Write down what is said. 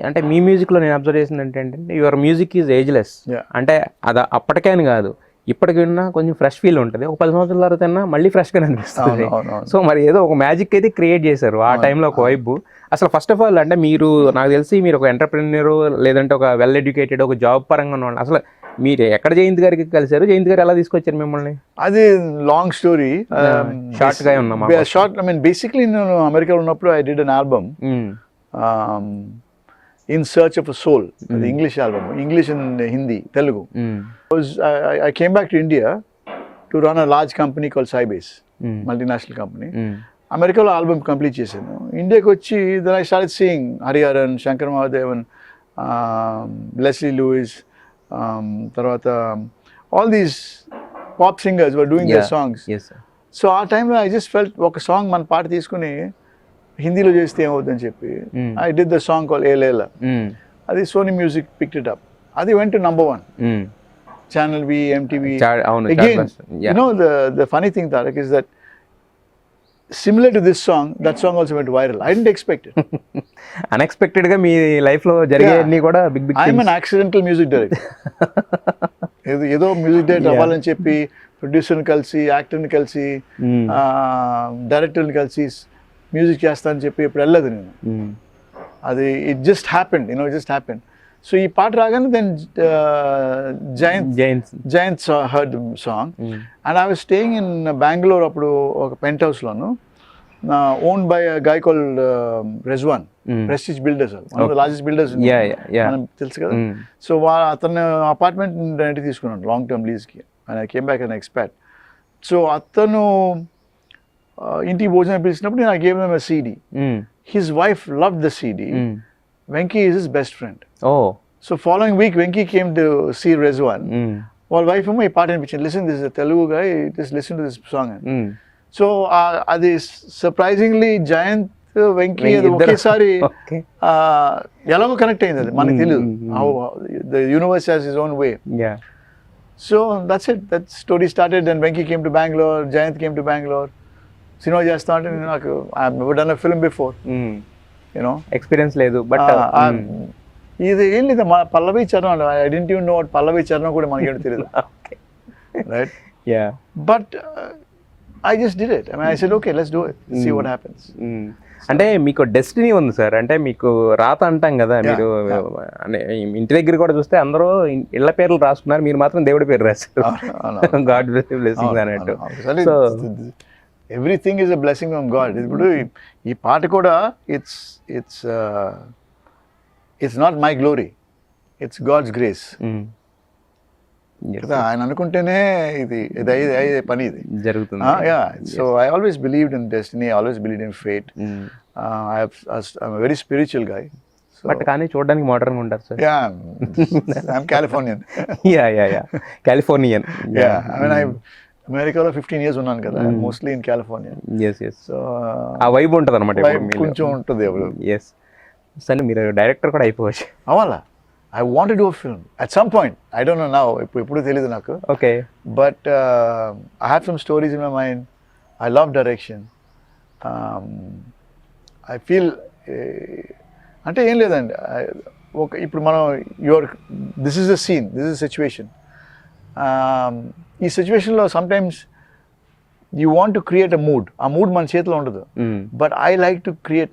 అంటే మీ మ్యూజిక్లో నేను అబ్జర్వ్ చేసింది ఏంటంటే your music is ageless. Yeah. అంటే అది అప్పటికే అని కాదు, ఇప్పటికి విన్నా కొంచెం ఫ్రెష్ ఫీల్ ఉంటుంది. ఒక 10 సంవత్సరాల తర్వాత విన్నా మళ్ళీ ఫ్రెష్గా అనిపిస్తుంది. అవును. సో మరి ఏదో ఒక మ్యాజిక్ అయితే క్రియేట్ చేశారు ఆ టైంలో ఒక వైబ్. అసలు ఫస్ట్ ఆఫ్ ఆల్ అంటే మీరు, నాకు తెలిసి మీరు ఒక ఎంటర్ప్రెన్యూర్ లేదంటే ఒక వెల్ ఎడ్యుకేటెడ్ ఒక జాబ్ పరంగా ఉన్న వాళ్ళు. అసలు మీరు ఎక్కడ జయంత్ గారికి కలిశారు, జయంత్ గారు ఎలా తీసుకొచ్చారు మిమ్మల్ని? అది లాంగ్ స్టోరీ. షార్ట్గా ఉన్నామా? షార్ట్, ఐ మీన్ బేసిక్లీ నేను అమెరికాలో ఉన్నప్పుడు I did an album in search of a soul. అది English album, English and Hindi, Telugu. I came back to India to run a large company called Sybase, multinational company. అమెరికాలో album complete చేశాను. ఇండియాకి వచ్చి then I started seeing Hariharan, Shankar Mahadevan, Leslie Lewis, తర్వాత all these pop singers were doing their songs. So ఆ టైంలో I just felt ఒక song మన పాట తీసుకుని హిందీలో చేస్తే ఏమవుతుందని చెప్పి I did the song call ఏ లేలా. అది Sony music picked it up. అది went to number 1 channel V, MTV. Again, you know, the funny thing, Tarak, is that similar to this song, that song also went viral. I didn't expect it. Unexpected గా మీ life లో జరిగేవన్నీ కూడా big big. I'm an accidental music director. ఏదో music director అవ్వాలని చెప్పి ప్రొడ్యూసర్ని కలిసి, యాక్టర్ని కలిసి, డైరెక్టర్ని కలిసి మ్యూజిక్ చేస్తానని చెప్పి ఇప్పుడు వెళ్ళదు నేను. అది it just happened, just happened. So ఈ పాట రాగానే then Jayanth heard song. And I was staying in Bengaluru అప్పుడు ఒక పెంట్ హౌస్లోను, owned by a guy called Rezwan, Prestige builders, one of the largest builders మనం తెలుసు కదా. సో అతను అపార్ట్మెంట్ రెంట్ తీసుకున్నాడు లాంగ్ టర్మ్ లీజ్కి. And I came back an expat. So అతను ఇంటికి భోజనం పిలిచినప్పుడు నేను I gave them a CD. His wife loved the CD. Venki is his best friend. Oh. So following week, Venki came to see Rezwan. While wife ఏమో ఈ పాట అనిపించింది, listen, this is a Telugu guy, just listen to this song. So అది surprisingly Jayant, Venky అది ఒకేసారి ఎలాగో connect అయింది. అది మనకు తెలియదు. How the universe has its own way. Yeah. So that's it. That story started. Then Venki came to Bangalore, Jayanth came to Bangalore. సినిమా చేస్తా అంటే నాకు I have never done a film before, experience లేదు. But ఇది ఏం లేదు, మా పల్లవి చరణం, I didn't even know what pallavi charanam కూడా మనకేంటో తెలియదు. Right. Yeah. But I just did it. I said okay, let's do it, see what happens. అంటే మీకు డెస్టినీ ఉంది సార్, అంటే మీకు రాత అంటాం కదా. మీరు ఇంటి దగ్గర కూడా చూస్తే అందరూ ఇళ్ల పేర్లు రాసుకున్నారు, మీరు మాత్రం దేవుడి పేరు రాశారు. గాడ్ బ్లెస్సింగ్ అన్నట్టు. So everything is a blessing from God. ఇప్పుడు ఈ పాట కూడా it's not my glory, it's God's grace కదా. ఆయన అనుకుంటేనే ఇది అయ్యే పని ఇది జరుగుతుంది. So I always believed in destiny, I always believed in fate. I'm very spiritual guy. But కానీ చూడడానికి మోడర్న్ ఉంటారు sir. I'm Californian. Californian. I mean అమెరికాలో 15 years ఉన్నాను కదా, మోస్ట్లీ ఇన్ కాలిఫోర్నియా. సో ఆ వైబ్ ఉంటుంది అనమాట, కొంచెం ఉంటుంది. ఎస్. సరే, మీరు డైరెక్టర్ కూడా అయిపోవచ్చు. అవ్వాలా? I want to do a film at some point. I don't know now, ఎప్పుడు తెలియదు నాకు. Okay. But I have some stories in my mind. I love direction. I feel అంటే ఏం లేదండి, ఇప్పుడు మనం this is the scene, this is situation. ఈ సిచ్యువేషన్లో sometimes you want to create a mood. ఆ మూడ్ మన చేతిలో ఉండదు. But I like to create